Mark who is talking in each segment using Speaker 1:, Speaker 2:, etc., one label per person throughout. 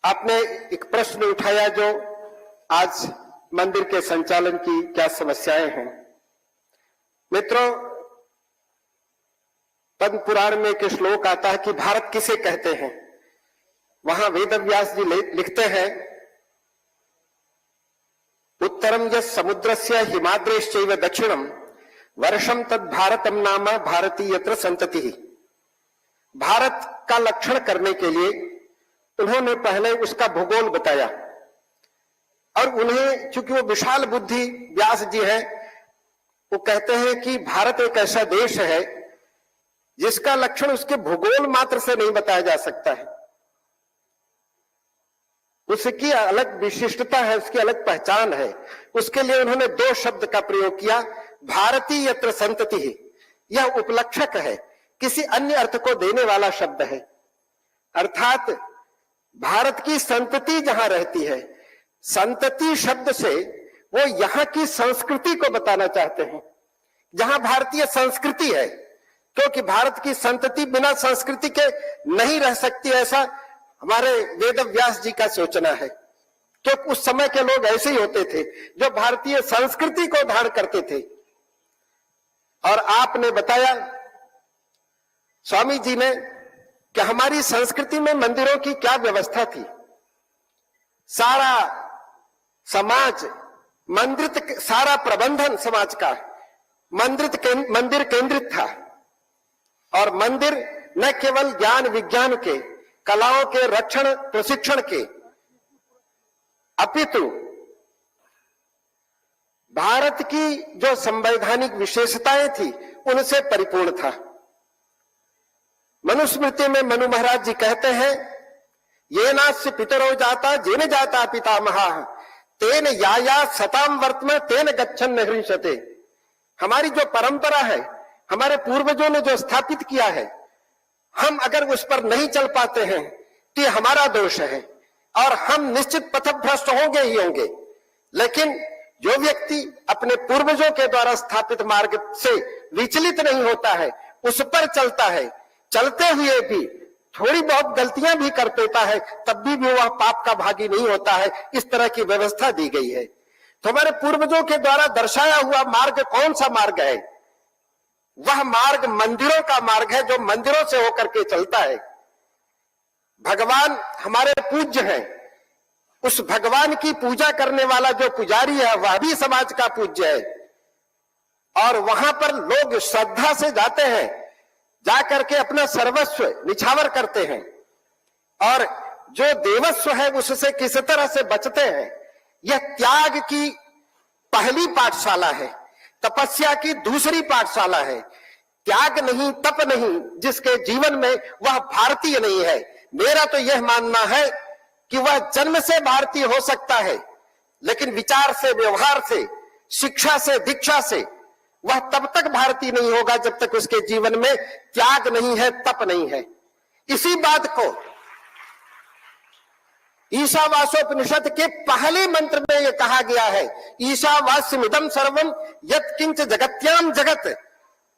Speaker 1: आपने एक प्रश्न उठाया जो आज मंदिर के संचालन की क्या समस्याएं हैं। मित्रों, पद्म पुराण में एक श्लोक आता है कि भारत किसे कहते हैं। वहां वेद व्यास जी लिखते हैं, उत्तरम यस् समुद्रस्य हिमाद्रेश्चैव दक्षिणम वर्षम तद भारतम नाम भारतीयत्र संतति। भारत का लक्षण करने के लिए उन्होंने पहले उसका भूगोल बताया और उन्हें, चूंकि वो विशाल बुद्धि व्यास जी हैं, वो कहते हैं कि भारत एक ऐसा देश है जिसका लक्षण उसके भूगोल मात्र से नहीं बताया जा सकता है। उसकी अलग विशिष्टता है, उसकी अलग पहचान है। उसके लिए उन्होंने दो शब्द का प्रयोग किया, भारतीय यत्र संतति। यह उपलक्षक है, किसी अन्य अर्थ को देने वाला शब्द है। अर्थात भारत की संतति जहां रहती है, संतति शब्द से वो यहां की संस्कृति को बताना चाहते हैं, जहां भारतीय संस्कृति है। क्योंकि भारत की संतति बिना संस्कृति के नहीं रह सकती, ऐसा हमारे वेद व्यास जी का सोचना है। क्योंकि उस समय के लोग ऐसे ही होते थे जो भारतीय संस्कृति को धारण करते थे। और आपने बताया, स्वामी जी ने, कि हमारी संस्कृति में मंदिरों की क्या व्यवस्था थी। सारा समाज मंदिर, सारा प्रबंधन समाज का मंदिर केंद्रित था। और मंदिर न केवल ज्ञान विज्ञान के, कलाओं के रक्षण प्रशिक्षण के, अपितु भारत की जो संवैधानिक विशेषताएं थी उनसे परिपूर्ण था। मनुस्मृति में मनु महाराज जी कहते हैं, ये नास्य पितरो जाता जेन जाता पितामहा तेन याया सताम वर्तम तेन गच्छन न हृष्यते। हमारी जो परंपरा है, हमारे पूर्वजों ने जो स्थापित किया है, हम अगर उस पर नहीं चल पाते हैं तो ये हमारा दोष है और हम निश्चित पथभ्रष्ट होंगे ही होंगे। लेकिन जो व्यक्ति अपने पूर्वजों के द्वारा स्थापित मार्ग से विचलित नहीं होता है, उस पर चलता है, चलते हुए भी थोड़ी बहुत गलतियां भी कर देता है, तब भी वह पाप का भागी नहीं होता है। इस तरह की व्यवस्था दी गई है। तो हमारे पूर्वजों के द्वारा दर्शाया हुआ मार्ग कौन सा मार्ग है? वह मार्ग मंदिरों का मार्ग है, जो मंदिरों से होकर के चलता है। भगवान हमारे पूज्य हैं, उस भगवान की पूजा करने वाला जो पुजारी है वह भी समाज का पूज्य है। और वहां पर लोग श्रद्धा से जाते हैं, जाकर के अपना सर्वस्व निछावर करते हैं और जो देवस्व है उससे किस तरह से बचते हैं। यह त्याग की पहली पाठशाला है, तपस्या की दूसरी पाठशाला है। त्याग नहीं, तप नहीं जिसके जीवन में, वह भारतीय नहीं है। मेरा तो यह मानना है कि वह जन्म से भारतीय हो सकता है, लेकिन विचार से, व्यवहार से, शिक्षा से, दीक्षा से वह तब तक भारतीय नहीं होगा जब तक उसके जीवन में त्याग नहीं है, तप नहीं है। इसी बात को ईशावास्योपनिषद के पहले मंत्र में यह कहा गया है, ईशावास्यमिदं सर्वम यत् किंच जगत्याम जगत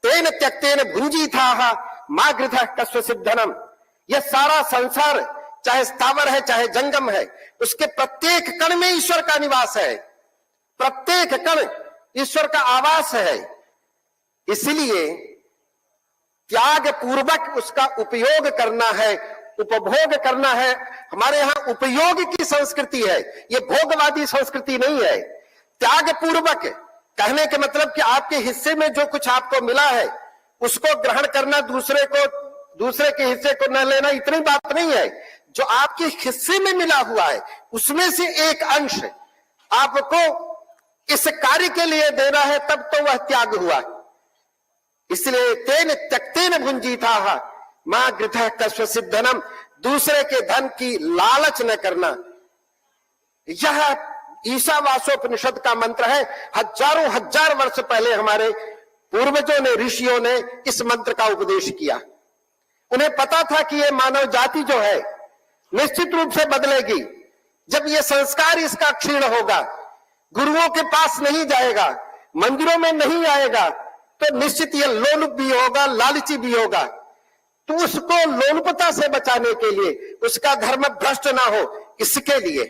Speaker 1: तेन त्यक्तेन भुंजीथाः मा गृधः कस्वचित् धनम। यह सारा संसार, चाहे स्थावर है चाहे जंगम है, उसके प्रत्येक कण में ईश्वर का निवास है, प्रत्येक कण ईश्वर का आवास है। इसलिए त्याग पूर्वक उसका उपयोग करना है, उपभोग करना है। हमारे यहां उपयोग की संस्कृति है, ये भोगवादी संस्कृति नहीं है। त्याग पूर्वक कहने के मतलब कि आपके हिस्से में जो कुछ आपको मिला है उसको ग्रहण करना, दूसरे के हिस्से को न लेना, इतनी बात नहीं है। जो आपके हिस्से में मिला हुआ है उसमें से एक अंश आपको इस कार्य के लिए देना है, तब तो वह त्याग हुआ। इसलिए तेन त्यक्तेन भुंजीथाः मा गृधः कस्वचित् धनम। दूसरे के धन की लालच न करना, यह ईशावास्योपनिषद का मंत्र है। हजारों हजार वर्ष पहले हमारे पूर्वजों ने, ऋषियों ने इस मंत्र का उपदेश किया। उन्हें पता था कि यह मानव जाति जो है निश्चित रूप से बदलेगी। जब यह संस्कार इसका क्षीण होगा, गुरुओं के पास नहीं जाएगा, मंदिरों में नहीं आएगा, तो निश्चित यह लोलुप भी होगा, लालची भी होगा। तो उसको लोलुपता से बचाने के लिए, उसका धर्म भ्रष्ट ना हो, इसके लिए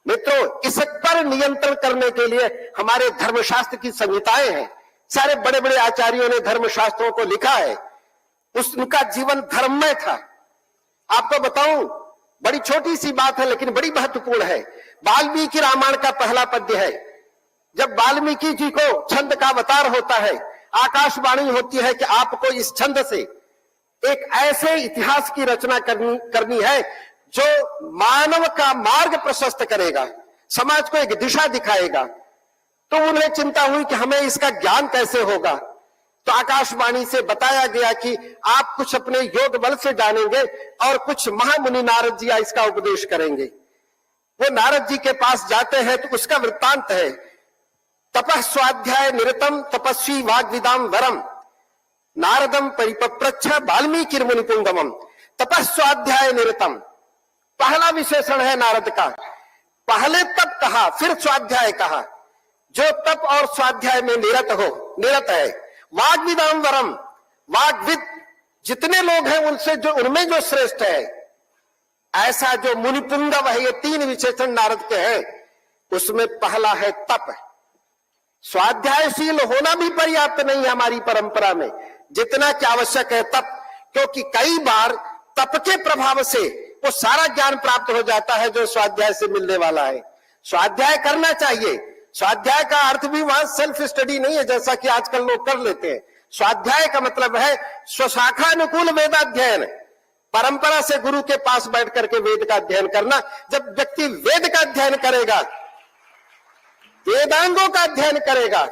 Speaker 1: मित्रों, इस पर नियंत्रण करने के लिए हमारे धर्मशास्त्र की संहिताएं हैं। सारे बड़े बड़े आचार्यों ने धर्मशास्त्रों को लिखा है। उनका जीवन धर्ममय था। आपको बताऊं, बड़ी छोटी सी बात है लेकिन बड़ी महत्वपूर्ण है। वाल्मीकि रामायण का पहला पद्य है। जब वाल्मीकि जी को छंद का अवतार होता है, आकाशवाणी होती है कि आपको इस छंद से एक ऐसे इतिहास की रचना करनी है जो मानव का मार्ग प्रशस्त करेगा, समाज को एक दिशा दिखाएगा। तो उन्हें चिंता हुई कि हमें इसका ज्ञान कैसे होगा। तो आकाशवाणी से बताया गया कि आप कुछ अपने योग बल से जानेंगे और कुछ महामुनि नारद जी इसका उपदेश करेंगे। वो नारद जी के पास जाते हैं तो उसका वृत्तांत है, तपः स्वाध्याय निरतम तपस्वी वाग्विदाम वरम नारदम परिपप्रच्छ वाल्मीकि मुनिपुंगमम। तपः स्वाध्याय निरतम, पहला विशेषण है नारद का। पहले तप कहा, फिर स्वाध्याय कहा। जो तप और स्वाध्याय में निरत है। वाग्विदाम वरम, वाग्विद जितने लोग हैं उनमें जो श्रेष्ठ है, ऐसा जो मुनिपुंगव है, ये 3 विशेषण नारद के हैं। उसमें पहला है तप। स्वाध्यायशील होना भी पर्याप्त नहीं है हमारी परंपरा में, जितना कि आवश्यक है तप। क्योंकि कई बार तप के प्रभाव से वो सारा ज्ञान प्राप्त हो जाता है जो स्वाध्याय से मिलने वाला है। स्वाध्याय करना चाहिए। स्वाध्याय का अर्थ भी वहां सेल्फ स्टडी नहीं है जैसा कि आजकल लोग कर लेते हैं। स्वाध्याय का मतलब है स्वशाखानुकूल वेदाध्ययन, परंपरा से गुरु के पास बैठ करके वेद का अध्ययन करना। जब व्यक्ति वेद का अध्ययन करेगा, वेदांगों का अध्ययन करेगा।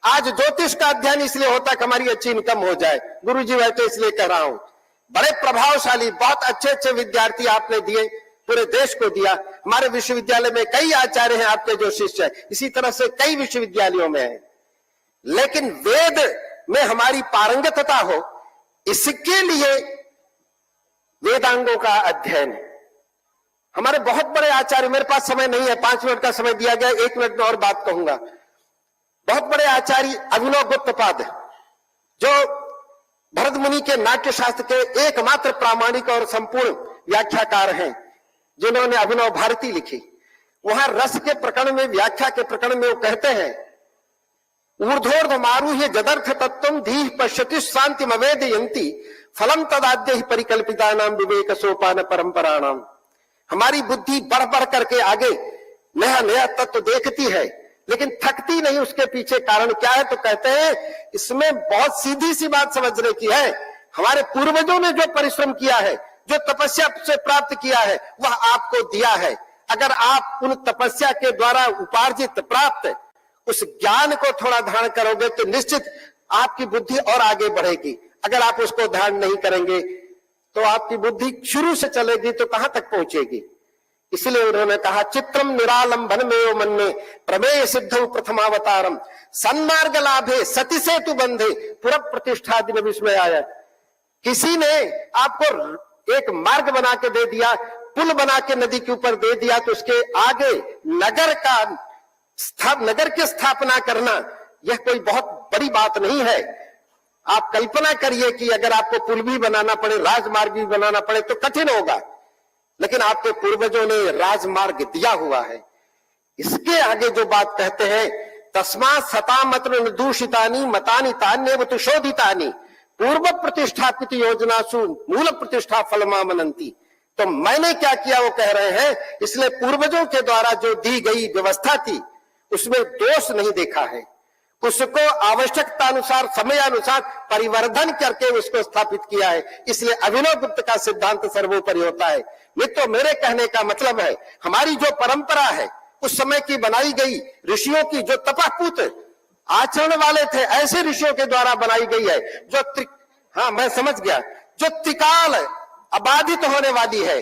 Speaker 1: आज ज्योतिष का अध्ययन इसलिए होता है कि हमारी अच्छी इनकम हो जाए। गुरु जी बैठे इसलिए कह रहा हूं। बड़े प्रभावशाली, बहुत अच्छे अच्छे विद्यार्थी आपने दिए, पूरे देश को दिया। हमारे विश्वविद्यालय में कई आचार्य हैं आपके जो शिष्य हैं, इसी तरह से कई विश्वविद्यालयों में हैं। लेकिन वेद में हमारी पारंगतता हो, इसके लिए वेदांगों का अध्ययन। हमारे बहुत बड़े आचार्य, मेरे पास समय नहीं है, 5 मिनट का समय दिया गया, 1 मिनट में और बात कहूंगा। बहुत बड़े आचार्य अभिनव गुप्तपाद, जो भरत मुनि के नाट्य शास्त्र के एकमात्र प्रामाणिक और संपूर्ण व्याख्याकार हैं, जिन्होंने अभिनव भारती लिखी। वहां रस के प्रकरण में, व्याख्या के प्रकरण में वो कहते हैं, ऊर्ध्वोर्ध मारुह्य जदर्थ तत्वम धीः पश्यति शांतिम अवेदयन्ति फलम तदाद्य परिकल्पितानाम विवेक सोपान परंपराणाम। हमारी बुद्धि बढ़ बढ़ करके आगे नया नया तत्व देखती है, लेकिन थकती नहीं। उसके पीछे कारण क्या है? तो कहते हैं इसमें बहुत सीधी सी बात समझने की है। हमारे पूर्वजों ने जो परिश्रम किया है, जो तपस्या से प्राप्त किया है, वह आपको दिया है। अगर आप उन तपस्या के द्वारा उपार्जित प्राप्त उस ज्ञान को थोड़ा धारण करोगे तो निश्चित आपकी बुद्धि और आगे बढ़ेगी। अगर आप उसको धारण नहीं करेंगे तो आपकी बुद्धि शुरू से चलेगी तो कहां तक पहुंचेगी। इसलिए उन्होंने कहा, चित्रम निरालंबन में मन्ने प्रमेय सिद्धौ प्रथमावतारम सन्मार्ग लाभे सती सेतु बंधे पुर प्रतिष्ठा दिन विस्मय आया। किसी ने आपको एक मार्ग बना के दे दिया, पुल बना के नदी के ऊपर दे दिया, तो उसके आगे नगर की स्थापना करना यह कोई बहुत बड़ी बात नहीं है। आप कल्पना करिए कि अगर आपको पुल भी बनाना पड़े, राजमार्ग भी बनाना पड़े तो कठिन होगा, लेकिन आपके पूर्वजों ने राजमार्ग दिया हुआ है। इसके आगे जो बात कहते हैं, तस्मात् सतामत्र दूषितानि मतानि तान्येव तु शोधितानि पूर्व प्रतिष्ठापित योजनासु मूल प्रतिष्ठा फलमामनन्ति। तो मैंने क्या किया वो कह रहे हैं, इसलिए पूर्वजों के द्वारा जो दी गई व्यवस्था थी उसमें दोष नहीं देखा है। उसको आवश्यकता अनुसार, समय अनुसार परिवर्धन करके उसको स्थापित किया है। इसलिए अभिनव गुप्त का सिद्धांत सर्वोपरि होता है। मित्रों, मेरे कहने का मतलब है, हमारी जो परंपरा है उस समय की बनाई गई ऋषियों की, जो तपःपूत आचरण वाले थे, ऐसे ऋषियों के द्वारा बनाई गई है जो मैं समझ गया, जो त्रिकाल अबाधित होने वाली है,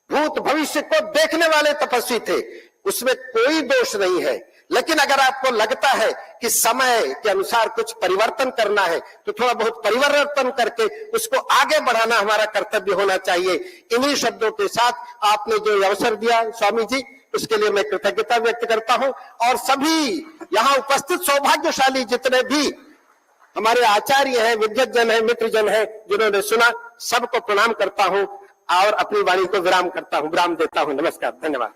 Speaker 1: भूत भविष्य को देखने वाले तपस्वी थे, उसमें कोई दोष नहीं है। लेकिन अगर आपको लगता है कि समय के अनुसार कुछ परिवर्तन करना है तो थोड़ा बहुत परिवर्तन करके उसको आगे बढ़ाना हमारा कर्तव्य होना चाहिए। इन्हीं शब्दों के साथ आपने जो अवसर दिया स्वामी जी, उसके लिए मैं कृतज्ञता व्यक्त करता हूं। और सभी यहां उपस्थित सौभाग्यशाली जितने भी हमारे आचार्य हैं, विद्वज्जन हैं, मित्रजन हैं, जिन्होंने सुना, सबको प्रणाम करता हूं। और अपनी वाणी को विराम करता हूं, विराम देता हूं। नमस्कार, धन्यवाद।